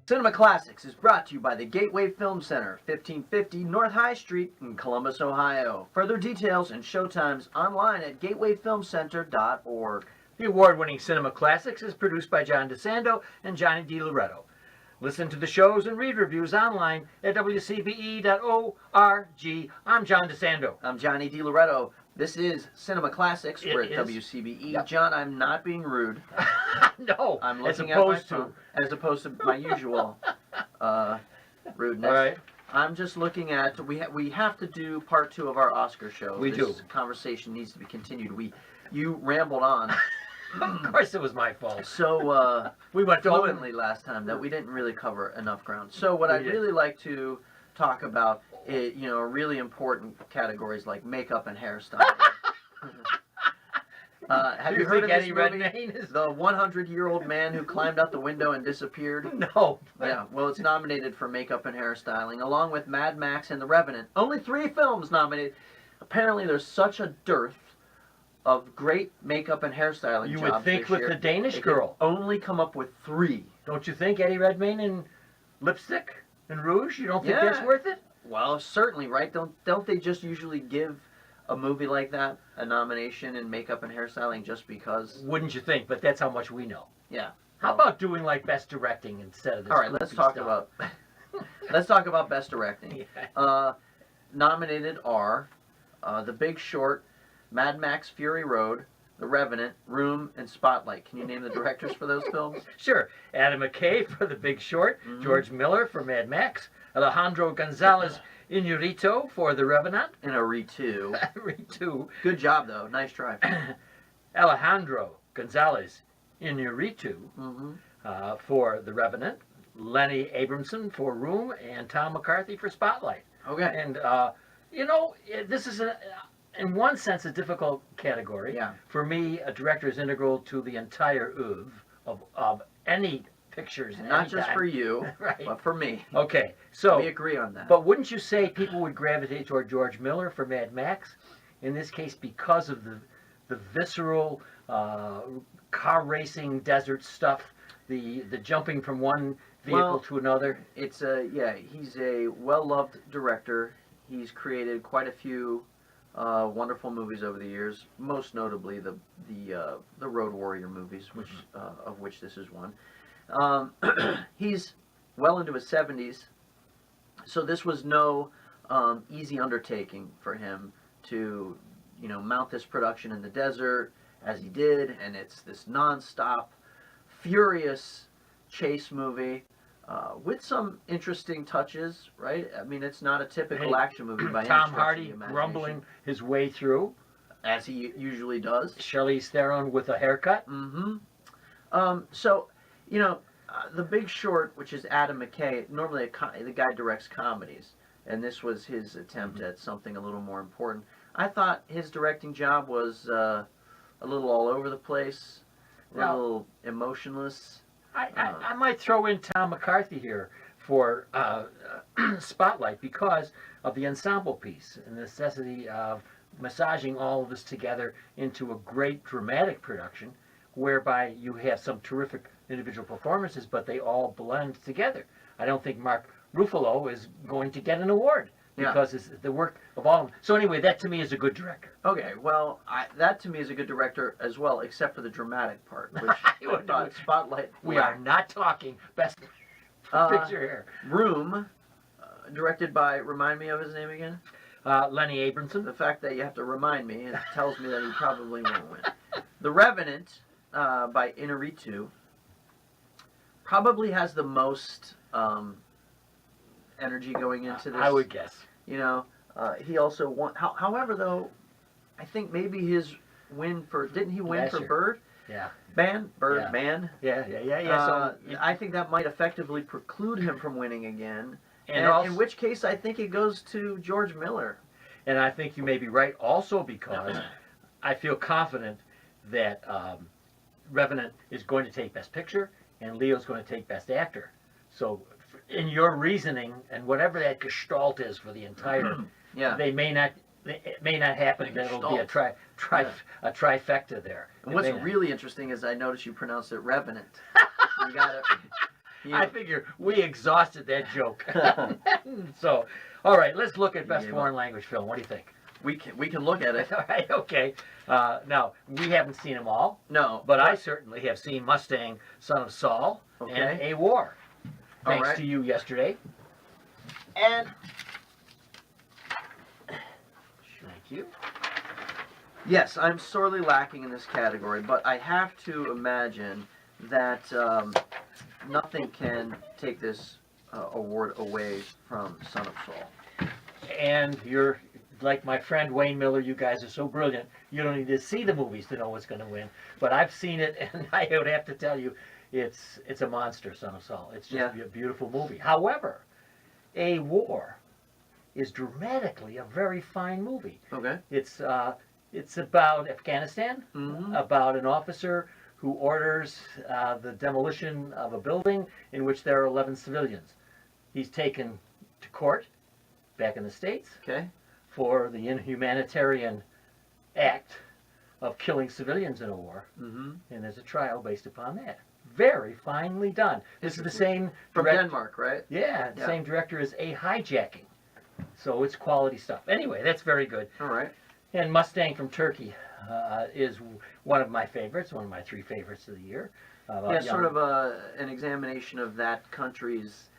Cinema Classics is brought to you by the Gateway Film Center, 1550 North High Street in Columbus, Ohio. Further details and showtimes online at gatewayfilmcenter.org. The award-winning Cinema Classics is produced by John DeSando and Johnny DiLoretto. Listen to the shows and read reviews online at WCBE.org. I'm John DeSando. I'm Johnny DiLoretto. This is Cinema Classics. We're at WCBE. Yep. John, I'm not being rude. No, I'm looking at my phone, as opposed to my usual rudeness. All right. I'm just looking at, we have to do part 2 of our Oscar show. This conversation needs to be continued. You rambled on. Of course it was my fault. So we went fluently last time that we didn't really cover enough ground. So what I'd really like to talk about is, really important categories like makeup and hairstyle. Have you heard of this movie? The 100-year-old man who climbed out the window and disappeared? No. Yeah, well, it's nominated for makeup and hairstyling, along with Mad Max and The Revenant. Only 3 films nominated. Apparently, there's such a dearth of great makeup and hairstyling you jobs would think this with year, the Danish girl. Only come up with 3. Don't you think Eddie Redmayne in lipstick and rouge? You don't think that's worth it? Well, certainly, right? Don't they just usually give a movie like that a nomination in makeup and hairstyling just because? Wouldn't you think? But that's how much we know. Yeah. How about doing like best directing instead of this? All right, let's talk about best directing. Yeah. Nominated are The Big Short, Mad Max: Fury Road, The Revenant, Room, and Spotlight. Can you name the directors for those films? Sure. Adam McKay for The Big Short, George Miller for Mad Max, Alejandro Gonzalez Inarritu for The Revenant. Inarritu. Inarritu. Good job, though. Nice try. Alejandro Gonzalez Inarritu for The Revenant, Lenny Abramson for Room, and Tom McCarthy for Spotlight. Okay. And, this is in one sense, a difficult category. Yeah. For me, a director is integral to the entire oeuvre of any pictures. Not just for you, right, but for me. Okay, so we agree on that. But wouldn't you say people would gravitate toward George Miller for Mad Max? In this case, because of the visceral car racing desert stuff, the jumping from one vehicle to another. It's he's a well-loved director. He's created quite a few wonderful movies over the years, most notably the Road Warrior movies, which of which this is one. He's well into his 70s, so this was no easy undertaking for him to, mount this production in the desert as he did, and it's this non-stop, furious chase movie. With some interesting touches, right? I mean, it's not a typical action movie by any stretch of the Tom imagination. Hardy grumbling his way through, as he usually does. Charlize Theron with a haircut. So, The Big Short, which is Adam McKay, normally the guy directs comedies, and this was his attempt at something a little more important. I thought his directing job was a little all over the place, a little emotionless. I might throw in Tom McCarthy here for Spotlight because of the ensemble piece and the necessity of massaging all of this together into a great dramatic production whereby you have some terrific individual performances, but they all blend together. I don't think Mark Ruffalo is going to get an award because it's the work of all of them. So anyway, that to me is a good director. Okay, well, that to me is a good director as well, except for the dramatic part, which I thought Spotlight. We are not talking best picture here. Room, directed by, remind me of his name again? Lenny Abramson. The fact that you have to remind me, it tells me that he probably won't win. The Revenant, by Inarritu, probably has the most energy going into this. I would guess. He also won. However, though, I think maybe his win for, didn't he win for Bird? Yeah. Birdman. Yeah. So I think that might effectively preclude him from winning again. And also, in which case, I think it goes to George Miller. And I think you may be right also because I feel confident that Revenant is going to take Best Picture and Leo's going to take Best Actor. So in your reasoning and whatever that gestalt is for the entire, it may not happen. That it'll be a trifecta there. And what's really interesting is I noticed you pronounce it Revenant. You got it. I figure we exhausted that joke. So, all right, let's look at best foreign language film. What do you think? We can look at it. All right, okay. Now, we haven't seen them all, No, but I certainly have seen Mustang, Son of Saul, and A War. Thanks to you yesterday. And Thank you. yes, I'm sorely lacking in this category, but I have to imagine that nothing can take this award away from Son of Saul. And you're like my friend Wayne Miller. You guys are so brilliant. You don't need to see the movies to know what's going to win. But I've seen it, and I would have to tell you, it's a monster, Son of Saul. It's just a beautiful movie. However, A War is dramatically a very fine movie. Okay. It's about Afghanistan, about an officer who orders the demolition of a building in which there are 11 civilians. He's taken to court back in the States for the inhumanitarian act of killing civilians in a war, and there's a trial based upon that. Very finely done. This is the same from Denmark, right? Yeah, the same director as A Hijacking. So it's quality stuff. Anyway, that's very good. All right. And Mustang from Turkey is one of my favorites, one of my 3 favorites of the year. Sort of an examination of that country's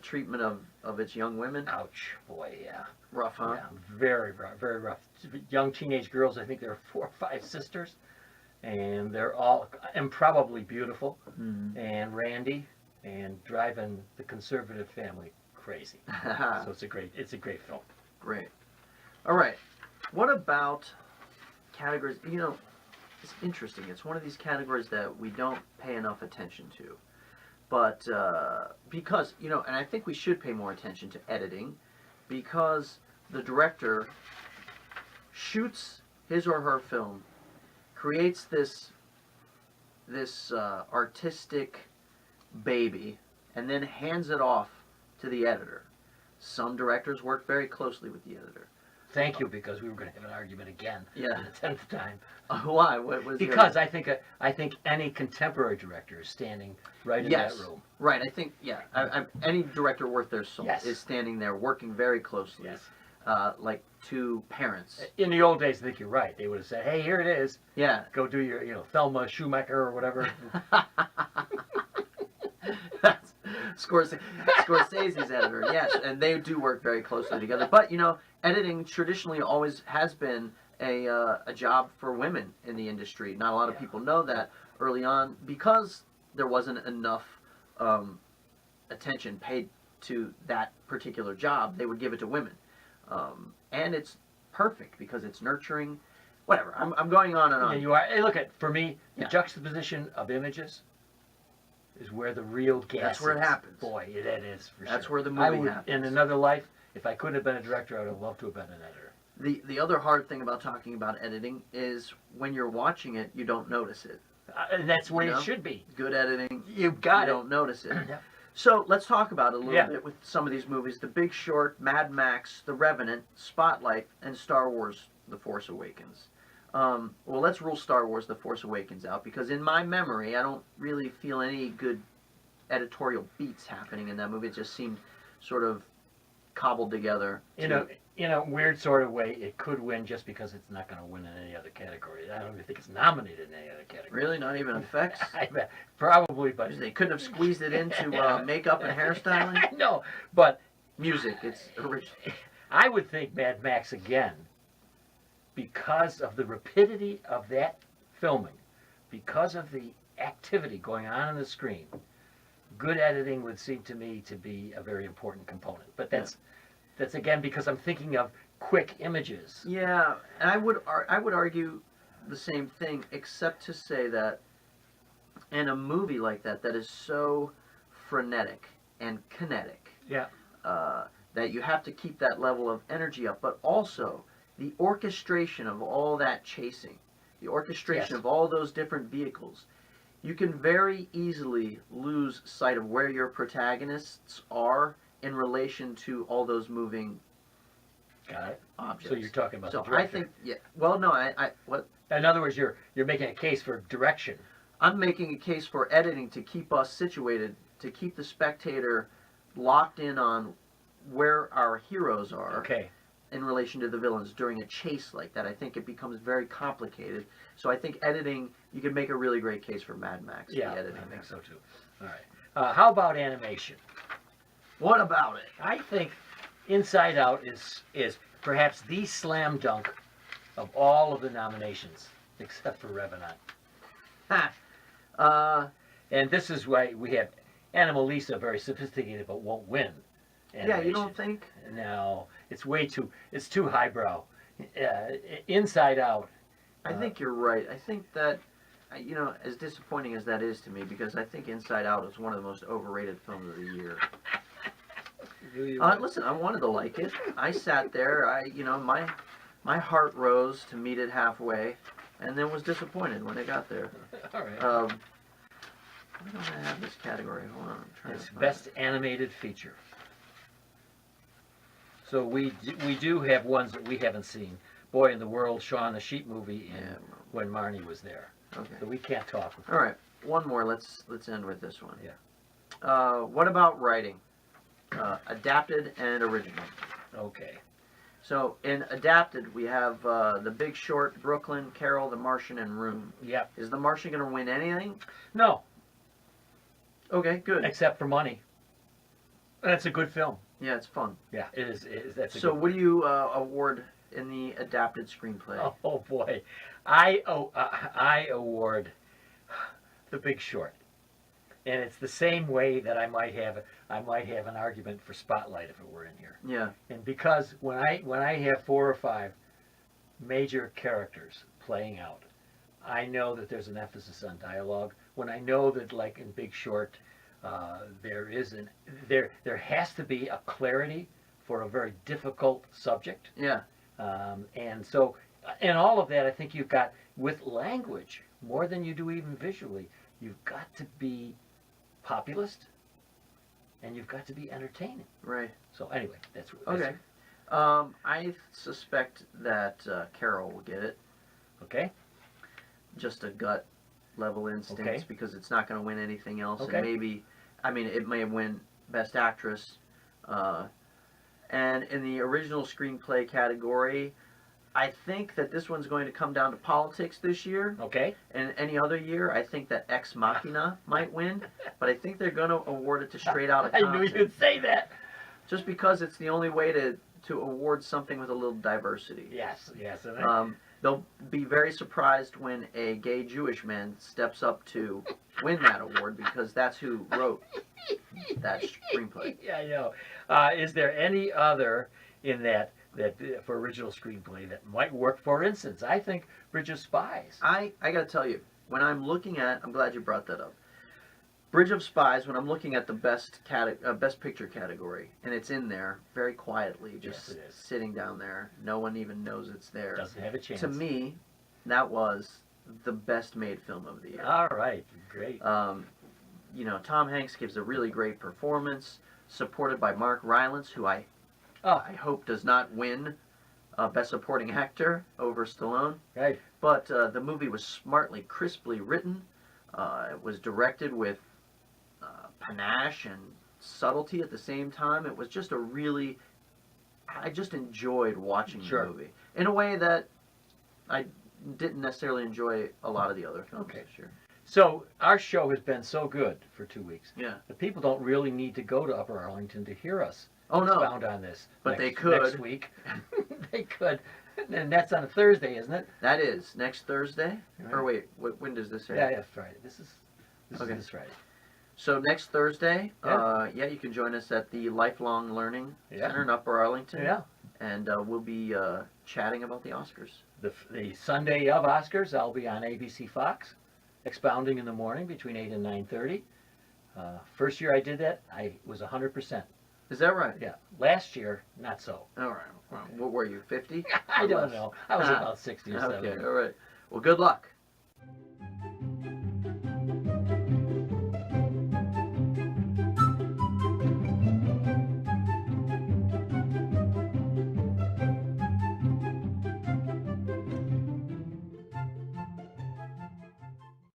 treatment of its young women. Ouch, boy, yeah. Rough, huh? Yeah, very rough, very rough. Young teenage girls, I think there are 4 or 5 sisters, and they're all improbably beautiful and randy and driving the conservative family crazy. So it's a great film. Great. All right. What about categories? You know, it's interesting. It's one of these categories that we don't pay enough attention to. But because, you know, and I think we should pay more attention to editing, because the director shoots his or her film, creates this artistic baby, and then hands it off to the editor. Some directors work very closely with the editor. Thank you, because we were going to have an argument again for the 10th time. Why? What was because I think any contemporary director is standing right in that room. Right. I think any director worth their salt is standing there working very closely. Yes. Like 2 parents. In the old days, I think you're right. They would have said, "Hey, here it is. Yeah. Go do your, Thelma Schumacher or whatever." That's Scorsese's editor, yes, and they do work very closely together. But editing traditionally always has been a job for women in the industry. Not a lot of people know that early on, because there wasn't enough attention paid to that particular job. They would give it to women, and it's perfect because it's nurturing. Whatever. I'm going on and on. Yeah, you are. Hey, look for me, the juxtaposition of images is where the real gas That's where it happens. Boy, that is for sure. That's where the movie happens. In another life, if I couldn't have been a director, I would have loved to have been an editor. The other hard thing about talking about editing is when you're watching it, you don't notice it. And that's where it should be. Good editing, you don't notice it. So let's talk about it a little bit with some of these movies. The Big Short, Mad Max, The Revenant, Spotlight, and Star Wars The Force Awakens. Well, let's rule Star Wars The Force Awakens out, because in my memory, I don't really feel any good editorial beats happening in that movie. It just seemed sort of cobbled together. In a weird sort of way, it could win just because it's not going to win in any other category. I don't even think it's nominated in any other category. Really? Not even effects? Probably, but... They couldn't have squeezed it into makeup and hairstyling? No, but... Music, it's original. I would think Mad Max again, because of the rapidity of that filming, because of the activity going on the screen. Good editing would seem to me to be a very important component. But that's again because I'm thinking of quick images. Yeah, and I would argue the same thing, except to say that in a movie like that is so frenetic and kinetic, that you have to keep that level of energy up, but also the orchestration of all that chasing, the orchestration of all those different vehicles. You can very easily lose sight of where your protagonists are in relation to all those moving objects. So you're talking about the director. director. I think, well, no, what? In other words, you're making a case for direction. I'm making a case for editing to keep us situated, to keep the spectator locked in on where our heroes are Okay. in relation to the villains during a chase like that. I think it becomes very complicated. So I think editing, you can make a really great case for Mad Max. Yeah, the editing I think there. so too. All right. How about animation? What about it? I think Inside Out is perhaps the slam dunk of all of the nominations, except for Revenant. Ha. And this is why we have Anomalisa, very sophisticated, but won't win. Yeah, you don't think? No, it's too highbrow. Inside Out. I think you're right. I think that, as disappointing as that is to me, because I think Inside Out is one of the most overrated films of the year. Listen, I wanted to like it. I sat there. My heart rose to meet it halfway, and then was disappointed when it got there. All right. Why don't I have this category? Hold on, I'm trying It's to find best animated feature. So we do have ones that we haven't seen. Boy in the World, Shaun the Sheep movie, and when Marnie was there. Okay. So we can't talk. All right, one more. Let's end with this one. Yeah. What about writing? Adapted and original. Okay. So in adapted, we have The Big Short, Brooklyn, Carol, The Martian, and Room. Yep. Is The Martian going to win anything? No, Okay, good. except for money. And it's a good film. Yeah, it's fun. Yeah, it is. That's a So good what do you award in the adapted screenplay? Oh boy, I award The Big Short, and it's the same way that I might have an argument for Spotlight if it were in here. Yeah. And because when I have 4 or 5 major characters playing out, I know that there's an emphasis on dialogue. When I know that, like in Big Short, there has to be a clarity for a very difficult subject. Yeah. And so, in all of that, I think you've got, with language, more than you do even visually, you've got to be populist, and you've got to be entertaining. Right. So anyway, that's Okay. I suspect that Carol will get it. Okay. Just a gut level instincts, Okay. because it's not going to win anything else. Okay. And maybe, it may win Best Actress. And in the original screenplay category, I think that this one's going to come down to politics this year. Okay. And any other year, I think that Ex Machina might win. But I think they're going to award it to Straight Outta I Compton. knew you'd say that. Just because it's the only way to award something with a little diversity. Yes. And They'll be very surprised when a gay Jewish man steps up to win that award, because that's who wrote that screenplay. Yeah, I know. Is there any other in that for original screenplay that might work? For instance, I think Bridge of Spies. I got to tell you, when I'm looking at, I'm glad you brought that up. Bridge of Spies, when I'm looking at the best picture category, and it's in there very quietly, just Yes, it is. sitting down there, no one even knows it's there. Doesn't have a chance. To me, that was the best made film of the year. All right, great. Tom Hanks gives a really great performance, supported by Mark Rylance, who I hope does not win Best Supporting Actor over Stallone. Right. But the movie was smartly, crisply written. It was directed with panache and subtlety at the same time. It was just I just enjoyed watching the movie in a way that I didn't necessarily enjoy a lot of the other films this year. So our show has been so good for 2 weeks. Yeah. The people don't really need to go to Upper Arlington to hear us No. expound on this. But they could. Next week. They could. And that's on a Thursday, isn't it? That is next Thursday. Right. Or wait, when does this air? Yeah, Friday. This is this Friday. So next Thursday, Yeah. you can join us at the Lifelong Learning Yeah. Center in Upper Arlington. Yeah. And we'll be chatting about the Oscars. The Sunday of Oscars, I'll be on ABC Fox, expounding in the morning between 8 and 9:30. First year I did that, I was 100%. Is that right? Yeah. Last year, not so. All right. Well, what were you, 50? I don't know. I was about 60 or 70. Okay, all right. Well, good luck.